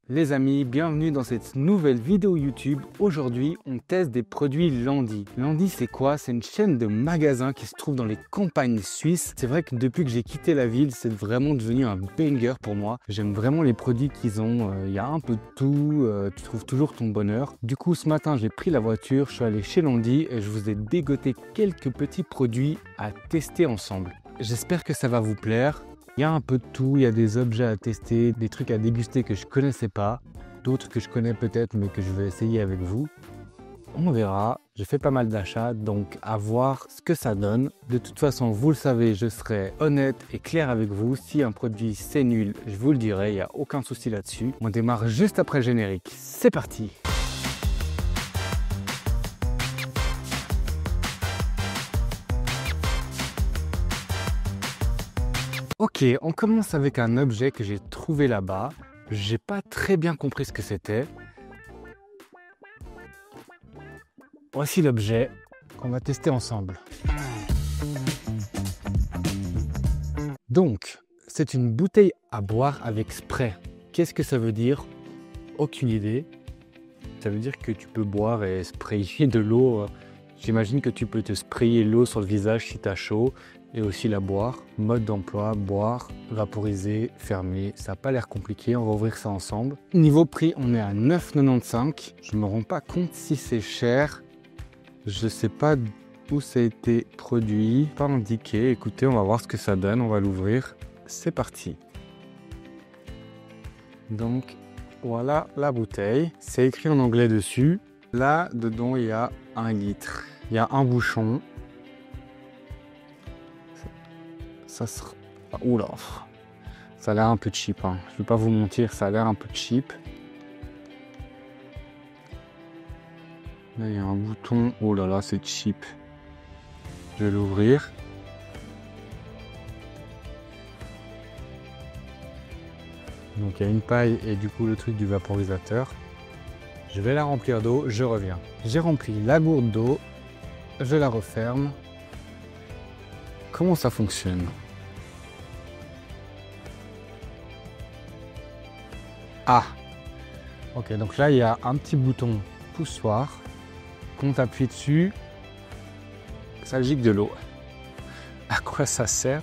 Les amis, bienvenue dans cette nouvelle vidéo YouTube. Aujourd'hui, on teste des produits Landi. Landi, c'est quoi? C'est une chaîne de magasins qui se trouve dans les campagnes suisses. C'est vrai que depuis que j'ai quitté la ville, c'est vraiment devenu un banger pour moi. J'aime vraiment les produits qu'ils ont. Il y a un peu de tout, tu trouves toujours ton bonheur. Du coup, ce matin, j'ai pris la voiture, je suis allé chez Landi et je vous ai dégoté quelques petits produits à tester ensemble. J'espère que ça va vous plaire. Il y a un peu de tout, il y a des objets à tester, des trucs à déguster que je ne connaissais pas, d'autres que je connais peut-être mais que je vais essayer avec vous. On verra, j'ai fait pas mal d'achats, donc à voir ce que ça donne. De toute façon, vous le savez, je serai honnête et clair avec vous. Si un produit c'est nul, je vous le dirai, il n'y a aucun souci là-dessus. On démarre juste après le générique, c'est parti! Ok, on commence avec un objet que j'ai trouvé là-bas. J'ai pas très bien compris ce que c'était. Voici l'objet qu'on va tester ensemble. Donc, c'est une bouteille à boire avec spray. Qu'est-ce que ça veut dire? Aucune idée. Ça veut dire que tu peux boire et sprayer de l'eau. J'imagine que tu peux te sprayer l'eau sur le visage si tu as chaud. Et aussi la boire. Mode d'emploi, boire, vaporiser, fermer. Ça n'a pas l'air compliqué, on va ouvrir ça ensemble. Niveau prix, on est à 9,95 €. Je ne me rends pas compte si c'est cher. Je ne sais pas où ça a été produit, pas indiqué. Écoutez, on va voir ce que ça donne, on va l'ouvrir. C'est parti. Donc voilà la bouteille. C'est écrit en anglais dessus. Là, dedans, il y a 1 litre. Il y a un bouchon. Ça sera... Oula, ça a l'air un peu cheap, hein. Je ne vais pas vous mentir, ça a l'air un peu cheap. Là, il y a un bouton. Oh là là, c'est cheap. Je vais l'ouvrir. Donc, il y a une paille et du coup, le truc du vaporisateur. Je vais la remplir d'eau, je reviens. J'ai rempli la gourde d'eau. Je la referme. Comment ça fonctionne? Ah, ok, donc là il y a un petit bouton poussoir. Quand tu appuies dessus, ça gicle de l'eau. À quoi ça sert?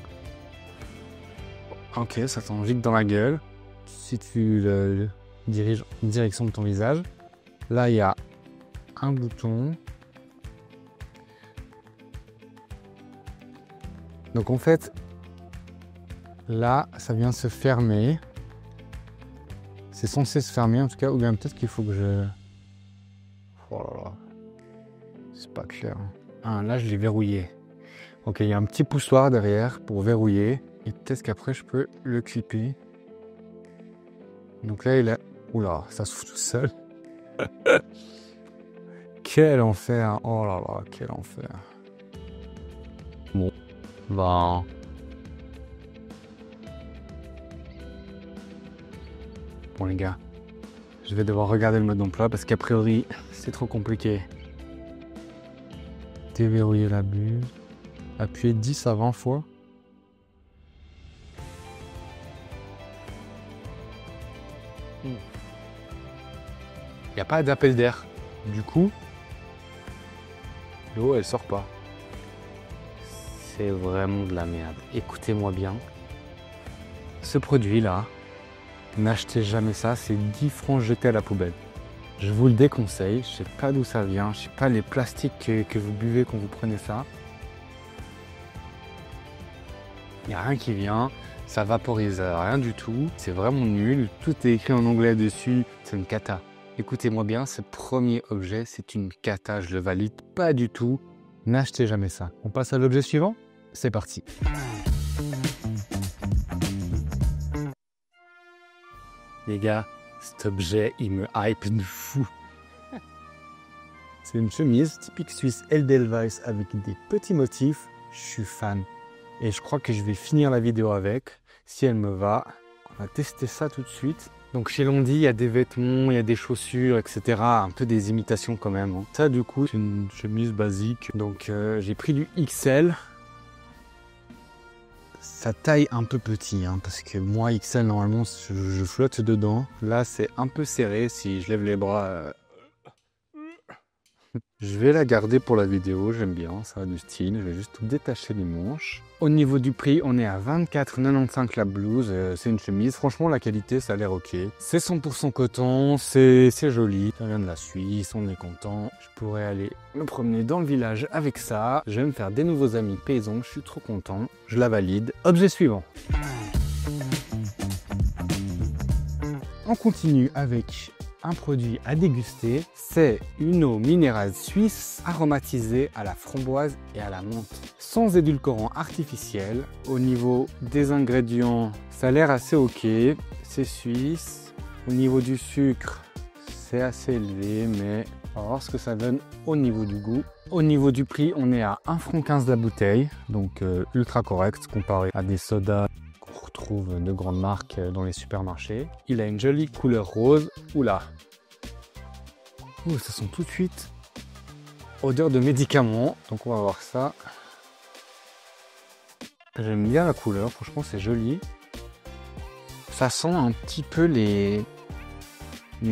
Ok, ça t'en gicle dans la gueule. Si tu le diriges en direction de ton visage, là il y a un bouton. Donc en fait, là ça vient se fermer. C'est censé se fermer en tout cas, ou bien peut-être qu'il faut que je... Oh là là, c'est pas clair. Ah, là je l'ai verrouillé. Ok, il y a un petit poussoir derrière pour verrouiller. Et peut-être qu'après je peux le clipper. Donc là il a... Oula, ça s'ouvre tout seul. Quel enfer. Oh là là, quel enfer. Bon, ben... Bon les gars, je vais devoir regarder le mode d'emploi parce qu'a priori c'est trop compliqué. Déverrouiller la bulle, appuyer 10 à 20 fois. Il n'y a pas d'appel d'air. Du coup, l'eau elle sort pas. C'est vraiment de la merde. Écoutez-moi bien. Ce produit là, n'achetez jamais ça, c'est 10 francs jetés à la poubelle. Je vous le déconseille, je sais pas d'où ça vient, je sais pas les plastiques que vous buvez quand vous prenez ça. Il n'y a rien qui vient, ça vaporise rien du tout, c'est vraiment nul, tout est écrit en anglais dessus, c'est une cata. Écoutez-moi bien, ce premier objet, c'est une cata, je le valide pas du tout. N'achetez jamais ça. On passe à l'objet suivant? C'est parti. Les gars, cet objet, il me hype de fou. C'est une chemise typique suisse Edelweiss avec des petits motifs. Je suis fan. Et je crois que je vais finir la vidéo avec. Si elle me va, on va tester ça tout de suite. Donc chez Landi, il y a des vêtements, il y a des chaussures, etc. Un peu des imitations quand même, hein. Ça du coup, c'est une chemise basique. Donc j'ai pris du XL. ça taille un peu petit, hein, parce que moi, XL, normalement, je flotte dedans. Là, c'est un peu serré. Si je lève les bras, je vais la garder pour la vidéo, j'aime bien, ça a du style. Je vais juste tout détacher les manches. Au niveau du prix, on est à 24,95 la blouse. C'est une chemise. Franchement, la qualité, ça a l'air ok. C'est 100% coton, c'est joli. Ça vient de la Suisse, on est content. Je pourrais aller me promener dans le village avec ça. Je vais me faire des nouveaux amis paysans, je suis trop content. Je la valide. Objet suivant. On continue avec un produit à déguster, c'est une eau minérale suisse aromatisée à la framboise et à la menthe, sans édulcorant artificiel. Au niveau des ingrédients, ça a l'air assez ok, c'est suisse. Au niveau du sucre, c'est assez élevé, mais on va voir ce que ça donne au niveau du goût. Au niveau du prix, on est à 1,15 € la bouteille, donc ultra correct comparé à des sodas qu'on retrouve de grandes marques dans les supermarchés. Il a une jolie couleur rose. Oula. Ouh, ça sent tout de suite odeur de médicament. Donc on va voir ça. J'aime bien la couleur, franchement c'est joli. Ça sent un petit peu les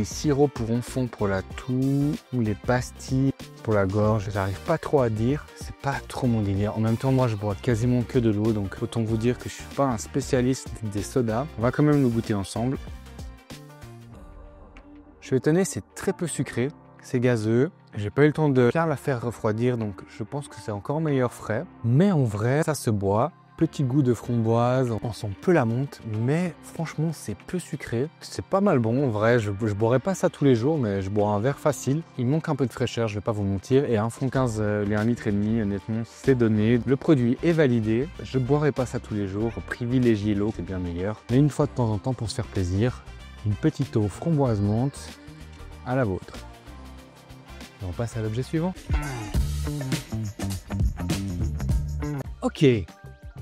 sirops pour enfants pour la toux ou les pastilles pour la gorge. J'arrive pas trop à dire, c'est pas trop mon délire. En même temps, moi je bois quasiment que de l'eau, donc autant vous dire que je suis pas un spécialiste des sodas. On va quand même le goûter ensemble. Je suis étonné, c'est très peu sucré, c'est gazeux. J'ai pas eu le temps de bien la faire refroidir, donc je pense que c'est encore meilleur frais. Mais en vrai, ça se boit. Petit goût de framboise, on sent peu la menthe, mais franchement c'est peu sucré. C'est pas mal bon en vrai, je boirais pas ça tous les jours, mais je bois un verre facile. Il manque un peu de fraîcheur, je vais pas vous mentir, et 1,15 €, les 1,5 litre, honnêtement c'est donné. Le produit est validé, je boirais pas ça tous les jours, privilégiez l'eau, c'est bien meilleur. Mais une fois de temps en temps pour se faire plaisir, une petite eau framboise menthe à la vôtre. Et on passe à l'objet suivant. Ok.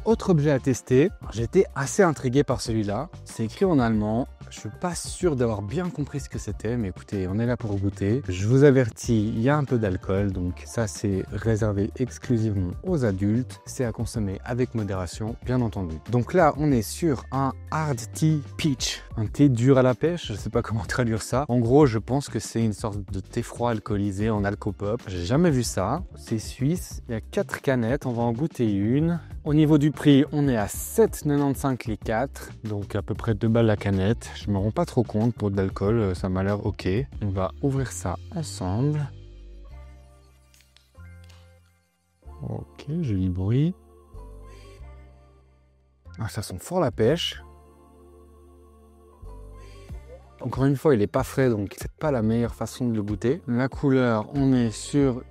Autre objet à tester, j'étais assez intrigué par celui-là. C'est écrit en allemand. Je suis pas sûr d'avoir bien compris ce que c'était, mais écoutez, on est là pour goûter. Je vous avertis, il y a un peu d'alcool, donc ça c'est réservé exclusivement aux adultes. C'est à consommer avec modération, bien entendu. Donc là, on est sur un Hard Tea Peach, un thé dur à la pêche, je sais pas comment traduire ça. En gros, je pense que c'est une sorte de thé froid alcoolisé en alcopop. J'ai jamais vu ça. C'est suisse. Il y a 4 canettes, on va en goûter une. Au niveau du prix, on est à 7,95 les 4, donc à peu près 2 balles la canette. Je me rends pas trop compte pour de l'alcool, ça m'a l'air ok. On va ouvrir ça ensemble. Ok, joli bruit. Ah, ça sent fort la pêche. Encore une fois, il n'est pas frais, donc c'est pas la meilleure façon de le goûter. La couleur, on est sur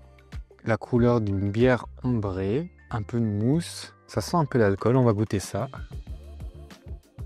la couleur d'une bière ambrée, un peu de mousse. Ça sent un peu l'alcool, on va goûter ça.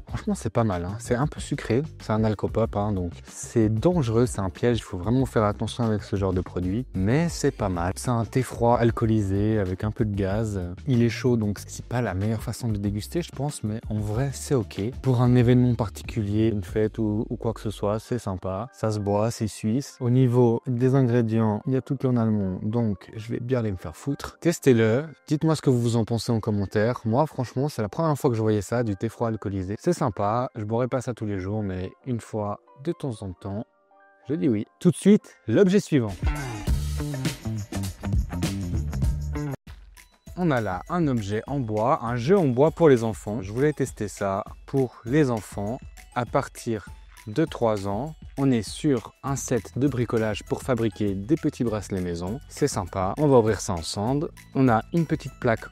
Franchement, c'est pas mal, hein. C'est un peu sucré, c'est un alcopop, hein, donc c'est dangereux, c'est un piège, il faut vraiment faire attention avec ce genre de produit, mais c'est pas mal. C'est un thé froid alcoolisé avec un peu de gaz. Il est chaud, donc c'est pas la meilleure façon de déguster, je pense, mais en vrai, c'est ok. Pour un événement particulier, une fête ou quoi que ce soit, c'est sympa. Ça se boit, c'est suisse. Au niveau des ingrédients, il y a tout en allemand, donc je vais bien aller me faire foutre. Testez-le, dites-moi ce que vous en pensez en commentaire. Moi, franchement, c'est la première fois que je voyais ça, du thé froid alcoolisé. C'est sympa, je boirais pas ça tous les jours, mais une fois de temps en temps, je dis oui. Tout de suite, l'objet suivant. On a là un objet en bois, un jeu en bois pour les enfants. Je voulais tester ça pour les enfants à partir de 3 ans. On est sur un set de bricolage pour fabriquer des petits bracelets maison. C'est sympa, on va ouvrir ça ensemble. On a une petite plaque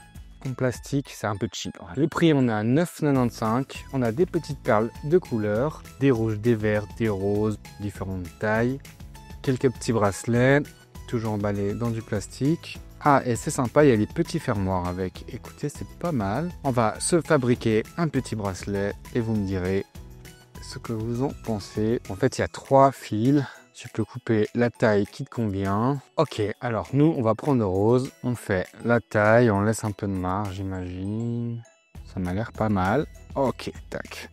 en plastique, c'est un peu cheap. Le prix, on est à 9,95 €. On a des petites perles de couleurs, des rouges, des verts, des roses, différentes tailles. Quelques petits bracelets, toujours emballés dans du plastique. Ah, et c'est sympa, il y a les petits fermoirs avec. Écoutez, c'est pas mal. On va se fabriquer un petit bracelet et vous me direz ce que vous en pensez. En fait, il y a 3 fils. Tu peux couper la taille qui te convient. Ok, alors nous, on va prendre le rose. On fait la taille, on laisse un peu de marge, j'imagine. Ça m'a l'air pas mal. Ok, tac.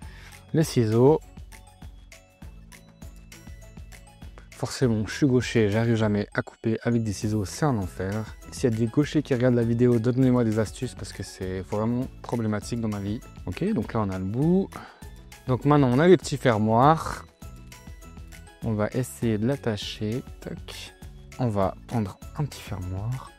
Les ciseaux. Forcément, je suis gaucher, j'arrive jamais à couper avec des ciseaux, c'est un enfer. S'il y a des gauchers qui regardent la vidéo, donnez-moi des astuces parce que c'est vraiment problématique dans ma vie. Ok, donc là on a le bout. Donc maintenant on a les petits fermoirs. On va essayer de l'attacher. Tac. On va prendre un petit fermoir.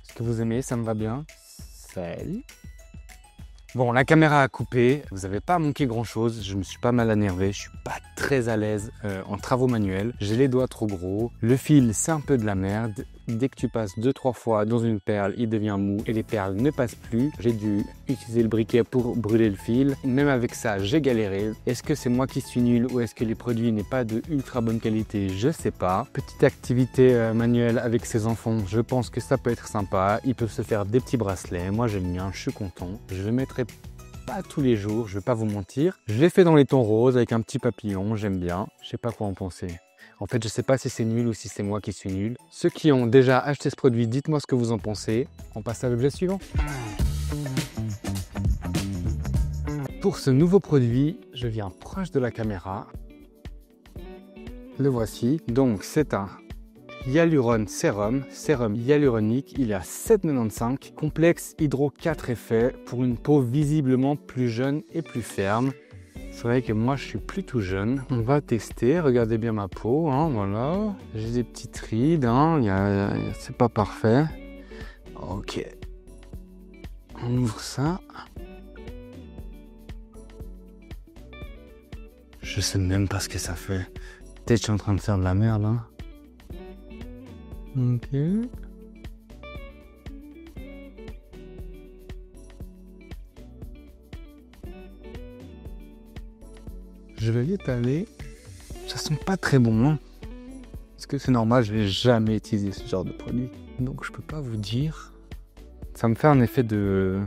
Est-ce que vous aimez? Ça me va bien. Salut. Bon, la caméra a coupé, vous n'avez pas manqué grand chose, je me suis pas mal énervé, je suis pas très à l'aise en travaux manuels, j'ai les doigts trop gros, le fil c'est un peu de la merde, dès que tu passes 2-3 fois dans une perle, il devient mou et les perles ne passent plus, j'ai dû utiliser le briquet pour brûler le fil, même avec ça j'ai galéré, est-ce que c'est moi qui suis nul ou est-ce que les produits n'est pas de ultra bonne qualité, je sais pas. Petite activité manuelle avec ses enfants, je pense que ça peut être sympa, ils peuvent se faire des petits bracelets, moi j'aime bien, je suis content, je le mettrai pas tous les jours, je vais pas vous mentir. Je l'ai fait dans les tons roses avec un petit papillon, j'aime bien. Je sais pas quoi en penser. En fait, je sais pas si c'est nul ou si c'est moi qui suis nul. Ceux qui ont déjà acheté ce produit, dites-moi ce que vous en pensez. On passe à l'objet suivant. Pour ce nouveau produit, je viens proche de la caméra. Le voici. Donc, c'est un Hyaluron Sérum, sérum hyaluronique, il est à 7,95 €, complexe hydro 4 effets pour une peau visiblement plus jeune et plus ferme. C'est vrai que moi je suis plutôt jeune. On va tester, regardez bien ma peau, hein, voilà. J'ai des petites rides, hein, c'est pas parfait. Ok. On ouvre ça. Je sais même pas ce que ça fait. Peut-être que je suis en train de faire de la merde, hein. Ok. Je vais l'étaler. Ça sent pas très bon, hein. Est-ce que c'est normal? Je n'ai jamais utilisé ce genre de produit. Donc je peux pas vous dire. Ça me fait un effet de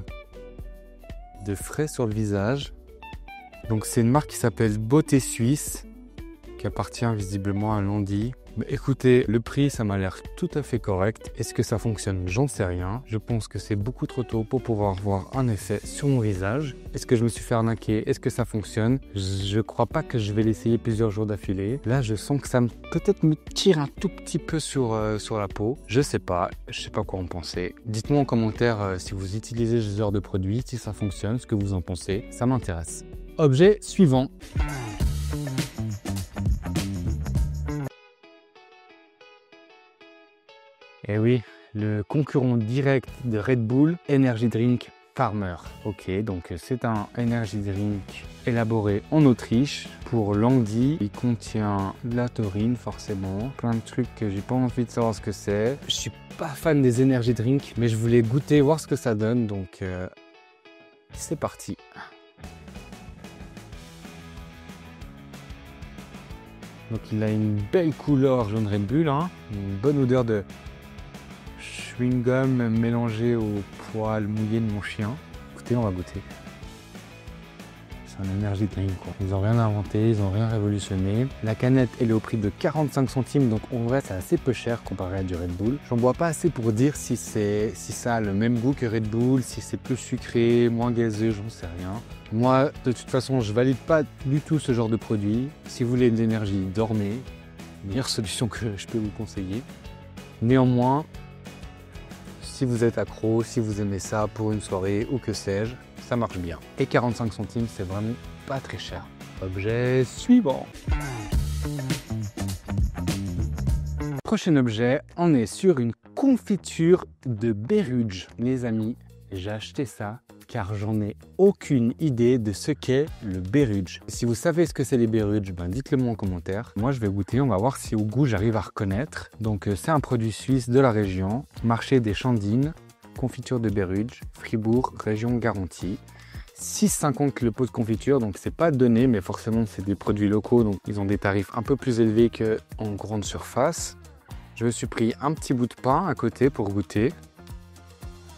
frais sur le visage. Donc c'est une marque qui s'appelle Beauté Suisse, qui appartient visiblement à Landy. Mais écoutez, le prix, ça m'a l'air tout à fait correct. Est-ce que ça fonctionne? J'en sais rien. Je pense que c'est beaucoup trop tôt pour pouvoir voir un effet sur mon visage. Est-ce que je me suis fait arnaquer? Est-ce que ça fonctionne? Je crois pas que je vais l'essayer plusieurs jours d'affilée. Là, je sens que ça peut-être me tire un tout petit peu sur la peau. Je sais pas quoi en penser. Dites-moi en commentaire si vous utilisez ce genre de produit, si ça fonctionne, ce que vous en pensez. Ça m'intéresse. Objet suivant. Et oui, le concurrent direct de Red Bull, Energy Drink Farmer. Ok, donc c'est un Energy Drink élaboré en Autriche pour Landy. Il contient de la taurine forcément, plein de trucs que j'ai pas envie de savoir ce que c'est. Je suis pas fan des Energy Drink, mais je voulais goûter, voir ce que ça donne, donc c'est parti. Donc il a une belle couleur jaune Red Bull, hein, une bonne odeur de chewing-gum mélangé au poil mouillé de mon chien. Écoutez, on va goûter. C'est un Energy Drink, quoi. Ils n'ont rien inventé, ils n'ont rien révolutionné. La canette, elle est au prix de 45 centimes, donc en vrai, c'est assez peu cher comparé à du Red Bull. J'en bois pas assez pour dire si ça a le même goût que Red Bull, si c'est plus sucré, moins gazeux, j'en sais rien. Moi, de toute façon, je valide pas du tout ce genre de produit. Si vous voulez de l'énergie, dormez. Meilleure solution que je peux vous conseiller. Néanmoins, si vous êtes accro, si vous aimez ça pour une soirée ou que sais-je, ça marche bien. Et 45 centimes, c'est vraiment pas très cher. Objet suivant. Prochain objet, on est sur une confiture de Berruge. Les amis, j'ai acheté ça car j'en ai aucune idée de ce qu'est le Berruge. Si vous savez ce que c'est les Berruge, ben dites-le moi en commentaire. Moi je vais goûter, on va voir si au goût j'arrive à reconnaître. Donc c'est un produit suisse de la région, marché des Chandines, confiture de Berruge, Fribourg, région garantie. 6,50 le pot de confiture, donc c'est pas donné, mais forcément c'est des produits locaux, donc ils ont des tarifs un peu plus élevés qu'en grande surface. Je me suis pris un petit bout de pain à côté pour goûter.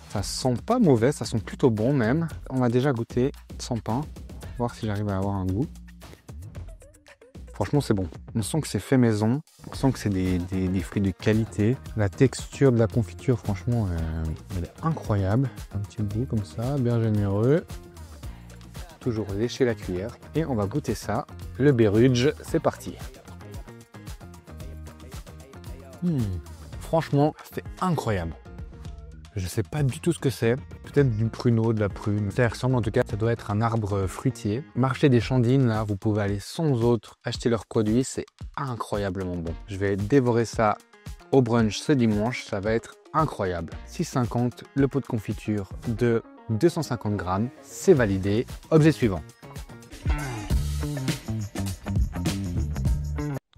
Ça sent pas mauvais, ça sent plutôt bon même. On va déjà goûter sans pain, voir si j'arrive à avoir un goût. Franchement, c'est bon. On sent que c'est fait maison. On sent que c'est des fruits de qualité. La texture de la confiture, franchement, elle est incroyable. Un petit bout comme ça, bien généreux. Toujours lécher la cuillère. Et on va goûter ça. Le Berudge, c'est parti. Franchement, c'est incroyable. Je sais pas du tout ce que c'est. Peut-être du pruneau, de la prune. Ça ressemble en tout cas, ça doit être un arbre fruitier. Marché des Chandines, là, vous pouvez aller sans autre acheter leurs produits. C'est incroyablement bon. Je vais dévorer ça au brunch ce dimanche. Ça va être incroyable. 6,50 le pot de confiture de 250 grammes. C'est validé. Objet suivant.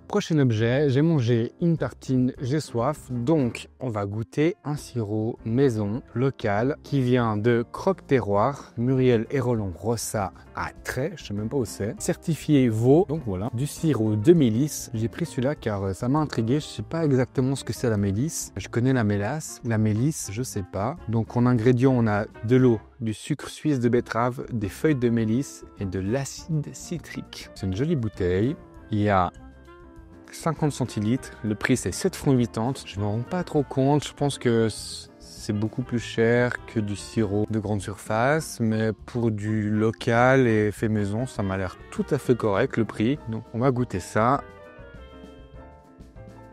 Prochain objet, j'ai mangé une tartine, j'ai soif, donc on va goûter un sirop maison local qui vient de Croque Terroir, Muriel et Roland Rossa à Trey, je sais même pas où c'est, certifié Vaud, donc voilà, du sirop de mélisse. J'ai pris celui-là car ça m'a intrigué, je sais pas exactement ce que c'est la mélisse, je connais la mélasse, la mélisse je sais pas. Donc en ingrédients on a de l'eau, du sucre suisse de betterave, des feuilles de mélisse et de l'acide citrique. C'est une jolie bouteille, il y a 50 centilitres, le prix c'est 7,80 €. Je ne me rends pas trop compte, je pense que c'est beaucoup plus cher que du sirop de grande surface, mais pour du local et fait maison, ça m'a l'air tout à fait correct le prix. Donc on va goûter ça.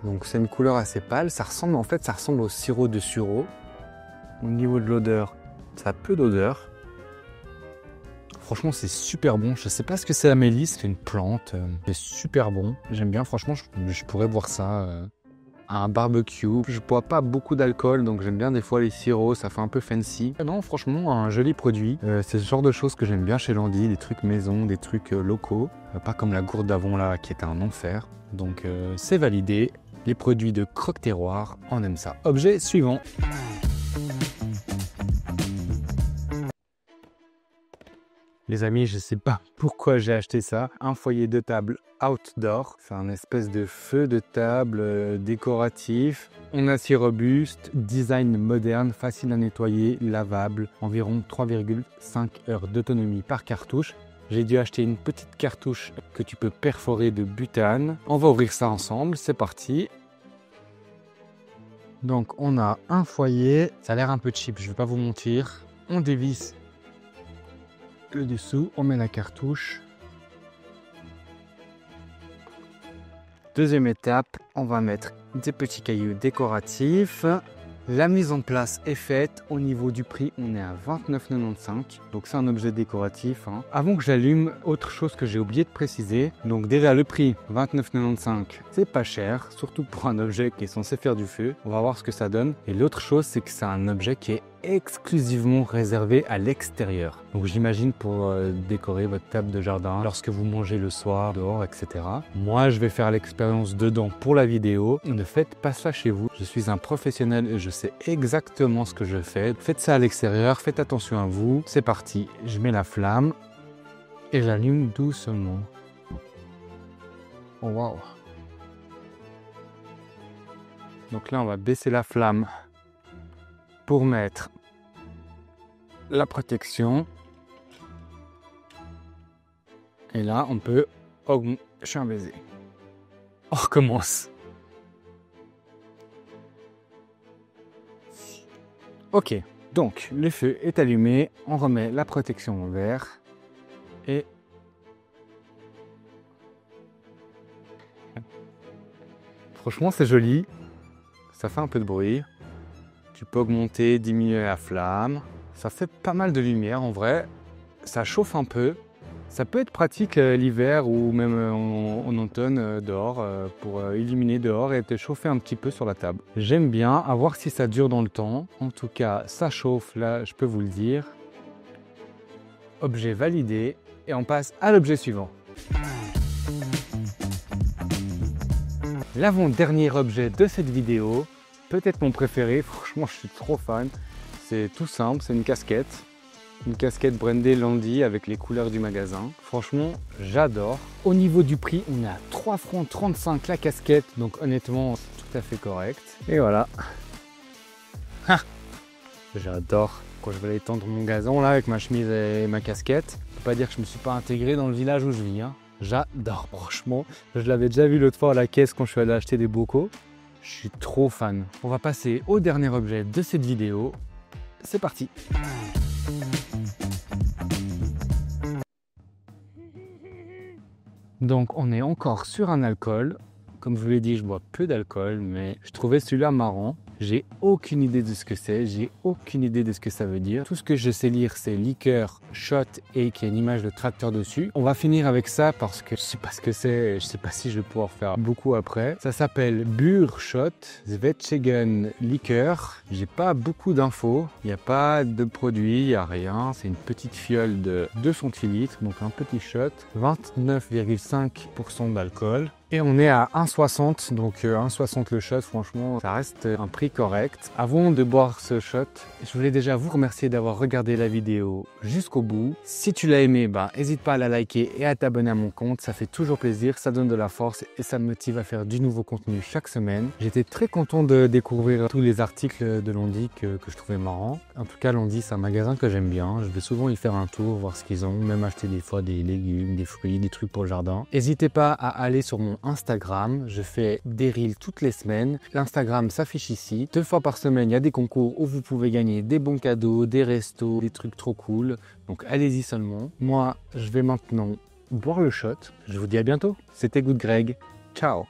Donc c'est une couleur assez pâle, ça ressemble au sirop de sureau. Au niveau de l'odeur, ça a peu d'odeur. Franchement, c'est super bon. Je sais pas ce que c'est la mélisse, c'est une plante. C'est super bon. J'aime bien, franchement, je pourrais boire ça à un barbecue. Je bois pas beaucoup d'alcool, donc j'aime bien des fois les sirops, ça fait un peu fancy. Non, franchement, un joli produit. C'est ce genre de choses que j'aime bien chez Landy, des trucs maison, des trucs locaux. Pas comme la gourde d'Avon là, qui est un enfer. Donc c'est validé. Les produits de Croque Terroir, on aime ça. Objet suivant. Les amis, je sais pas pourquoi j'ai acheté ça. Un foyer de table outdoor. C'est un espèce de feu de table décoratif. En acier robuste, design moderne, facile à nettoyer, lavable. Environ 3,5 heures d'autonomie par cartouche. J'ai dû acheter une petite cartouche que tu peux perforer de butane. On va ouvrir ça ensemble, c'est parti. Donc on a un foyer. Ça a l'air un peu cheap, je vais pas vous mentir. On dévisse le dessous, on met la cartouche. Deuxième étape, on va mettre des petits cailloux décoratifs. La mise en place est faite. Au niveau du prix, on est à 29,95 €. Donc c'est un objet décoratif. Avant que j'allume, autre chose que j'ai oublié de préciser. Donc déjà le prix, 29,95 €, c'est pas cher. Surtout pour un objet qui est censé faire du feu. On va voir ce que ça donne. Et l'autre chose, c'est que c'est un objet qui est exclusivement réservé à l'extérieur. Donc j'imagine pour décorer votre table de jardin lorsque vous mangez le soir, dehors, etc. Moi, je vais faire l'expérience dedans pour la vidéo. Ne faites pas ça chez vous. Je suis un professionnel et je sais exactement ce que je fais. Faites ça à l'extérieur, faites attention à vous. C'est parti, je mets la flamme et j'allume doucement. Oh waouh! Donc là, on va baisser la flamme pour mettre la protection. Et là, on peut augmenter. Je suis un baiser. On recommence. Ok, donc le feu est allumé. On remet la protection en verre. Et franchement, c'est joli. Ça fait un peu de bruit. Tu peux augmenter, diminuer la flamme. Ça fait pas mal de lumière en vrai. Ça chauffe un peu. Ça peut être pratique l'hiver ou même en automne dehors pour illuminer dehors et te chauffer un petit peu sur la table. J'aime bien, à voir si ça dure dans le temps. En tout cas, ça chauffe, là je peux vous le dire. Objet validé et on passe à l'objet suivant. L'avant-dernier objet de cette vidéo, peut-être mon préféré, franchement je suis trop fan. C'est tout simple, c'est une casquette. Une casquette brandée Landy avec les couleurs du magasin. Franchement, j'adore. Au niveau du prix, on est à 3,35 € la casquette. Donc honnêtement, tout à fait correct. Et voilà. Ah, j'adore. Quand je vais aller tendre mon gazon là avec ma chemise et ma casquette, je peux pas dire que je me suis pas intégré dans le village où je vis. J'adore, franchement. Je l'avais déjà vu l'autre fois à la caisse quand je suis allé acheter des bocaux. Je suis trop fan. On va passer au dernier objet de cette vidéo. C'est parti. Donc on est encore sur un alcool. Comme je vous l'ai dit, je bois peu d'alcool, mais je trouvais celui-là marrant. J'ai aucune idée de ce que c'est, j'ai aucune idée de ce que ça veut dire. Tout ce que je sais lire, c'est liqueur, shot et qu'il y a une image de tracteur dessus. On va finir avec ça parce que je sais pas ce que c'est, je sais pas si je vais pouvoir faire beaucoup après. Ça s'appelle Bur Shot Zwetschgen Liqueur. J'ai pas beaucoup d'infos, il n'y a pas de produit, il n'y a rien. C'est une petite fiole de 2 centilitres, donc un petit shot, 29,5% d'alcool. Et on est à 1,60, donc 1,60 le shot, franchement, ça reste un prix correct. Avant de boire ce shot, je voulais déjà vous remercier d'avoir regardé la vidéo jusqu'au bout. Si tu l'as aimé, n'hésite pas à la liker et à t'abonner à mon compte, ça fait toujours plaisir, ça donne de la force et ça me motive à faire du nouveau contenu chaque semaine. J'étais très content de découvrir tous les articles de Landy que je trouvais marrants. En tout cas, Landy, c'est un magasin que j'aime bien, je vais souvent y faire un tour, voir ce qu'ils ont, même acheter des fois des légumes, des fruits, des trucs pour le jardin. N'hésitez pas à aller sur mon Instagram, je fais des reels toutes les semaines. L'Instagram s'affiche ici. 2 fois par semaine, il y a des concours où vous pouvez gagner des bons cadeaux, des restos, des trucs trop cool. Donc allez-y seulement. Moi, je vais maintenant boire le shot. Je vous dis à bientôt. C'était Good Greg. Ciao.